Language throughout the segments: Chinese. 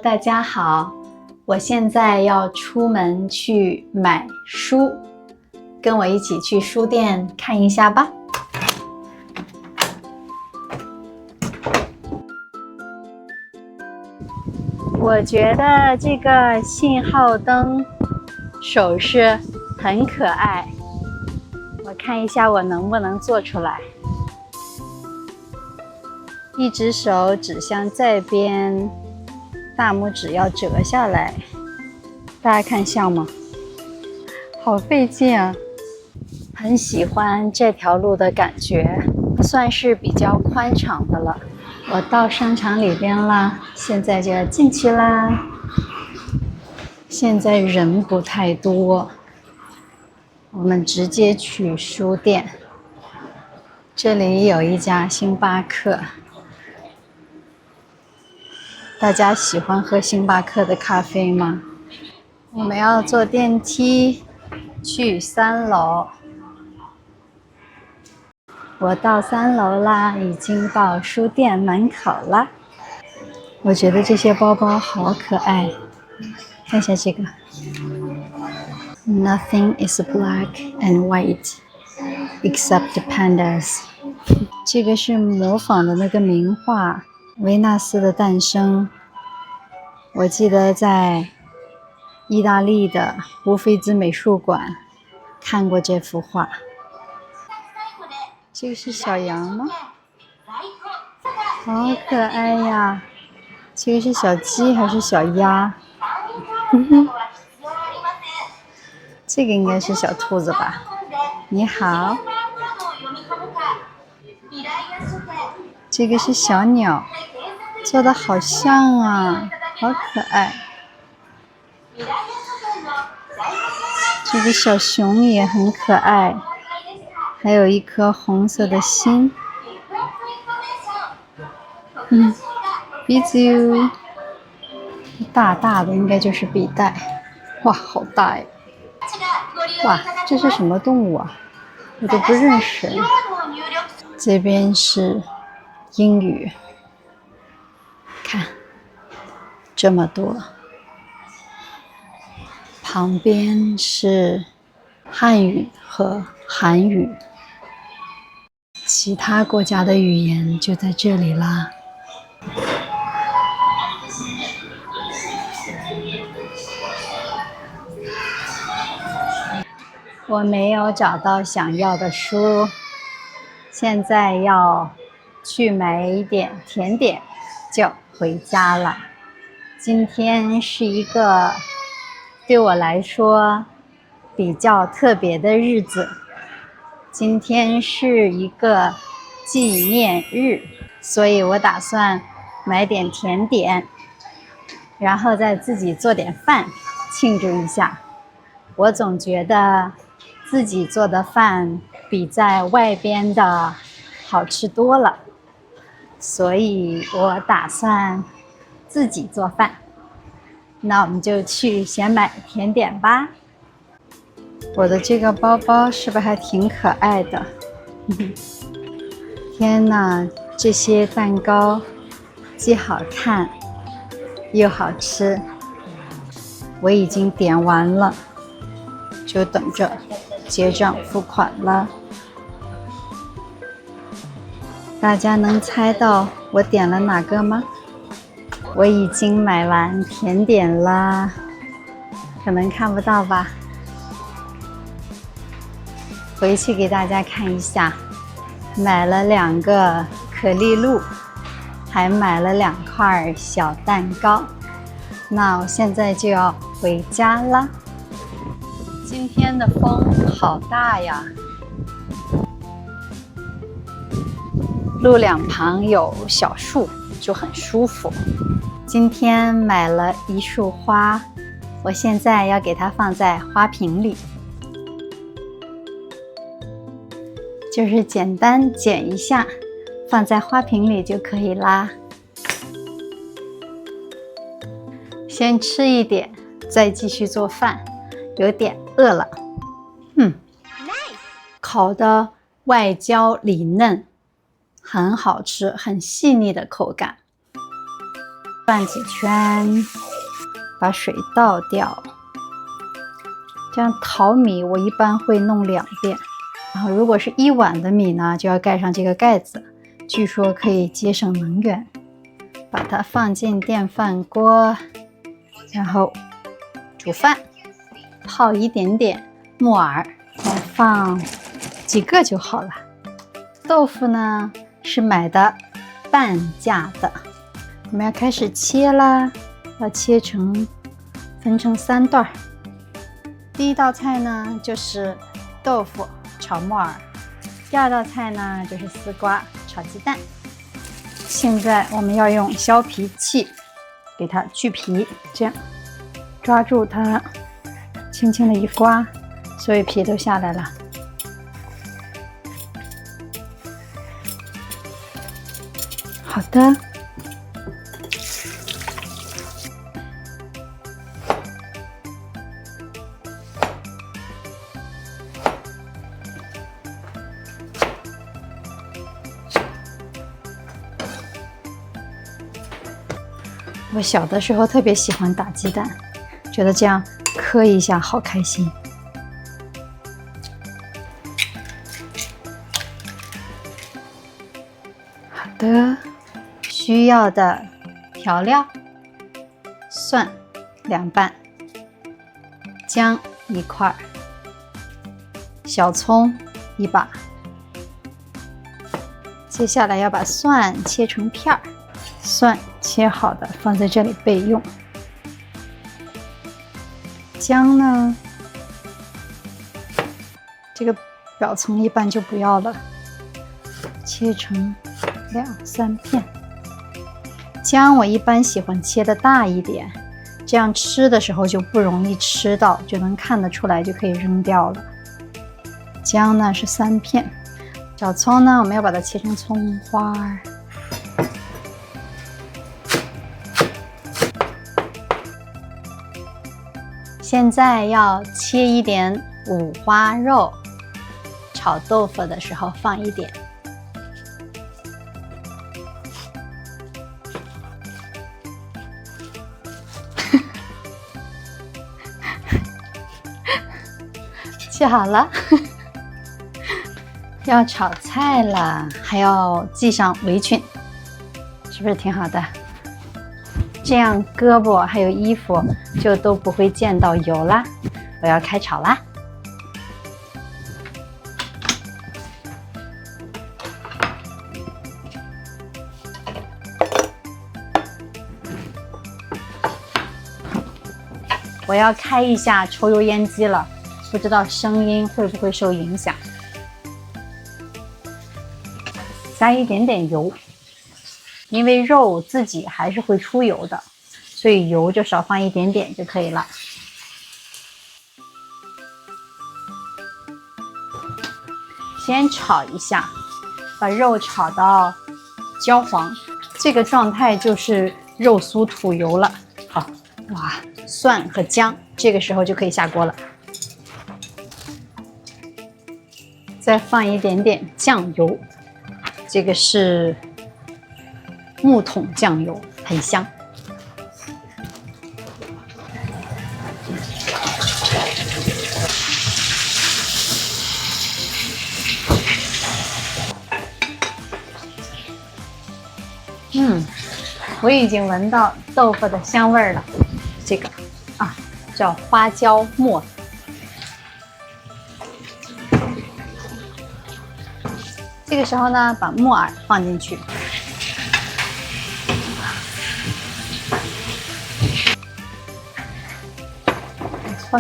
大家好，我现在要出门去买书，跟我一起去书店看一下吧。我觉得这个信号灯手势很可爱，我看一下我能不能做出来。一只手指向这边，大拇指要折下来，大家看像吗？好费劲啊！很喜欢这条路的感觉，算是比较宽敞的了。我到商场里边啦，现在就要进去啦。现在人不太多，我们直接去书店。这里有一家星巴克。大家喜欢喝星巴克的咖啡吗？我们要坐电梯去3楼。我到3楼啦，已经到书店门口啦。我觉得这些包包好可爱，看一下这个。Nothing is black and white except the pandas。这个是模仿的那个名画《维纳斯的诞生》。我记得在意大利的乌菲兹美术馆看过这幅画。这个是小羊吗？好可爱呀！这个是小鸡还是小鸭？这个应该是小兔子吧？你好。这个是小鸟，做的好像啊，好可爱。这个小熊也很可爱，还有一颗红色的心。鼻子哟，大大的应该就是笔袋。哇，好大呀！哇，这是什么动物啊？我都不认识。这边是英语，看这么多。旁边是汉语和韩语，其他国家的语言就在这里啦。我没有找到想要的书，现在要去买一点甜点就回家了。今天是一个对我来说比较特别的日子，今天是一个纪念日，所以我打算买点甜点，然后再自己做点饭庆祝一下。我总觉得自己做的饭比在外边的好吃多了，所以我打算自己做饭。那我们就去先买甜点吧。我的这个包包是不是还挺可爱的？天哪，这些蛋糕既好看又好吃。我已经点完了，就等着结账付款了。大家能猜到我点了哪个吗？我已经买完甜点啦，可能看不到吧？回去给大家看一下，买了2个可丽露，还买了2块小蛋糕。那我现在就要回家啦。今天的风好大呀，路两旁有小树，就很舒服。今天买了一束花，我现在要给它放在花瓶里，就是简单剪一下，放在花瓶里就可以啦。先吃一点，再继续做饭，有点饿了。烤的外焦里嫩，很好吃，很细腻的口感。转几圈，把水倒掉。这样淘米我一般会弄2遍，然后如果是1碗的米呢，就要盖上这个盖子，据说可以节省能源。把它放进电饭锅，然后煮饭，泡一点点木耳，再放几个就好了。豆腐呢是买的半价的，我们要开始切啦，要切成分成3段。第一道菜呢就是豆腐炒木耳，第2道菜呢就是丝瓜炒鸡蛋。现在我们要用削皮器给它去皮，这样抓住它，轻轻的一刮，所有皮都下来了。好的，我小的时候特别喜欢打鸡蛋，觉得这样磕一下好开心。好的，需要的调料：蒜2瓣，姜1块，小葱1把。接下来要把蒜切成片儿。蒜切好的放在这里备用。姜呢，这个表层一般就不要了，切成2、3片。姜我一般喜欢切的大一点，这样吃的时候就不容易吃到，就能看得出来，就可以扔掉了。姜呢是3片，小葱呢我们要把它切成葱花。现在要切一点五花肉，炒豆腐的时候放一点。切好了，要炒菜了，还要系上围裙，是不是挺好的？这样胳膊还有衣服就都不会溅到油啦。我要开炒啦。我要开一下抽油烟机了，不知道声音会不会受影响。加一点点油。因为肉自己还是会出油的，所以油就少放一点点就可以了。先炒一下，把肉炒到焦黄，这个状态就是肉酥吐油了。好，哇，蒜和姜这个时候就可以下锅了。再放一点点酱油，这个是木桶酱油，很香。我已经闻到豆腐的香味了。这个啊，叫花椒末。这个时候呢，把木耳放进去。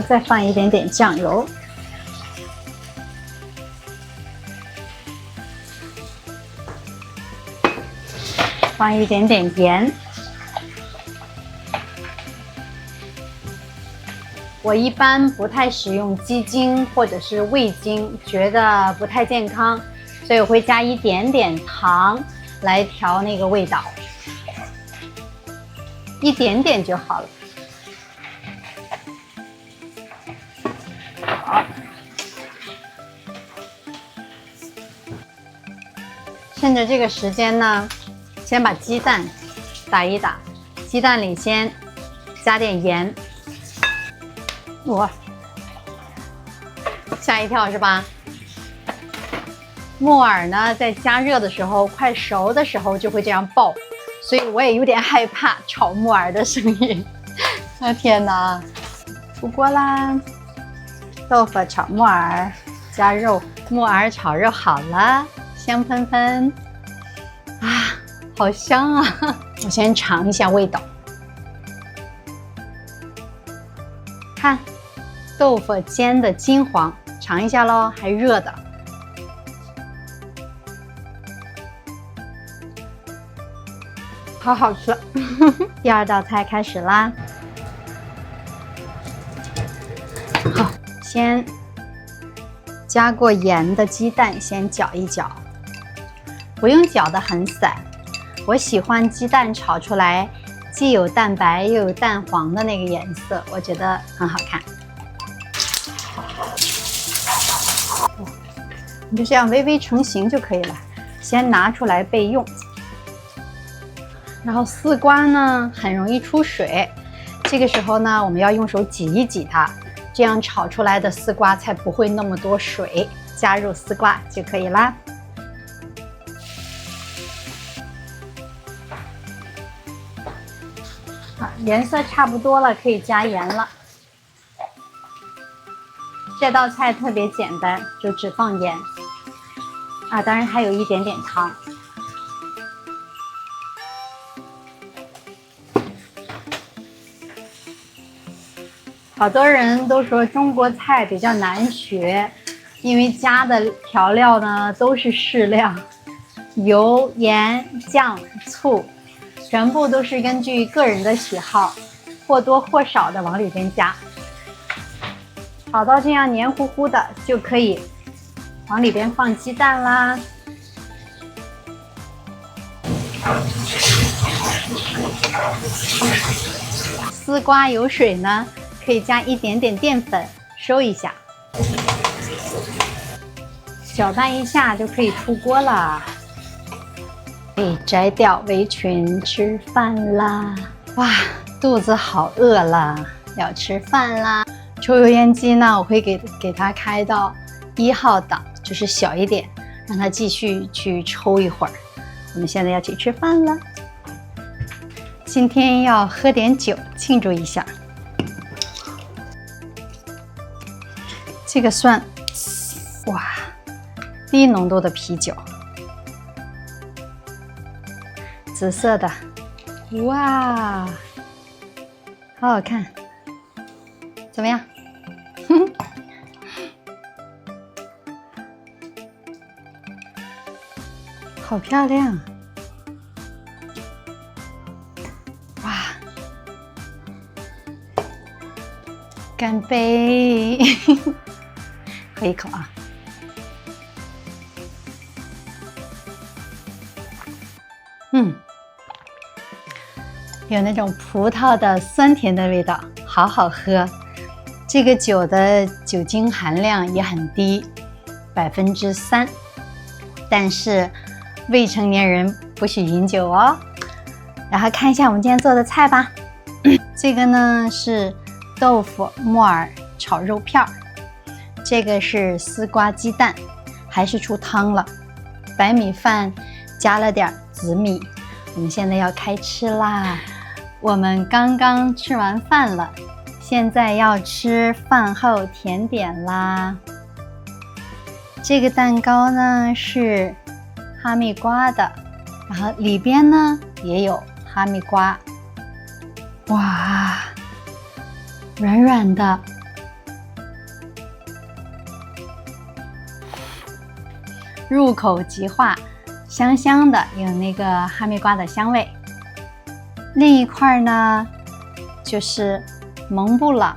再放一点点酱油，放一点点盐。我一般不太使用鸡精或者是味精，觉得不太健康，所以我会加一点点糖来调那个味道，一点点就好了。好，趁着这个时间呢，先把鸡蛋打一打，鸡蛋里先加点盐。哇，吓一跳是吧？木耳呢，在加热的时候，快熟的时候就会这样爆，所以我也有点害怕炒木耳的声音。啊天哪！出锅啦！豆腐炒木耳加肉，木耳炒肉好了，香喷喷啊，好香啊！我先尝一下味道，看豆腐煎的金黄，尝一下咯，还热的。好好吃。第二道菜开始啦。好，先加过盐的鸡蛋先搅一搅，不用搅得很散。我喜欢鸡蛋炒出来既有蛋白又有蛋黄的那个颜色，我觉得很好看。你就这样微微成型就可以了，先拿出来备用。然后丝瓜呢很容易出水，这个时候呢我们要用手挤一挤它，这样炒出来的丝瓜才不会那么多水。加入丝瓜就可以啦。好，颜色差不多了，可以加盐了。这道菜特别简单，就只放盐啊，当然还有一点点汤。好多人都说中国菜比较难学，因为加的调料呢都是适量，油、盐、酱、醋，全部都是根据个人的喜好，或多或少的往里边加。炒到这样黏糊糊的，就可以往里边放鸡蛋啦。丝瓜有水呢，可以加一点点淀粉收一下，搅拌一下就可以出锅了。可以摘掉围裙吃饭啦！哇，肚子好饿啦，要吃饭啦！抽油烟机呢，我会给它开到1号档，就是小一点，让它继续去抽一会儿。我们现在要去吃饭了，今天要喝点酒庆祝一下。这个算，哇，低浓度的啤酒，紫色的，哇，好好看，怎么样？好漂亮，哇！干杯！喝一口啊。有那种葡萄的酸甜的味道，好好喝。这个酒的酒精含量也很低，3%，但是未成年人不许饮酒哦。然后看一下我们今天做的菜吧。这个呢是豆腐木耳炒肉片儿，这个是丝瓜鸡蛋，还是出汤了。白米饭加了点紫米。我们现在要开吃啦！我们刚刚吃完饭了，现在要吃饭后甜点啦。这个蛋糕呢是哈密瓜的，然后里边呢也有哈密瓜，哇，软软的，入口即化，香香的，有那个哈密瓜的香味。另一块呢就是蒙布朗，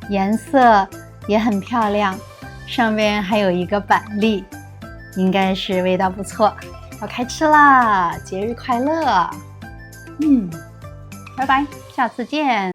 颜色也很漂亮，上面还有一个板栗，应该是味道不错。要开吃啦，节日快乐！拜拜，下次见。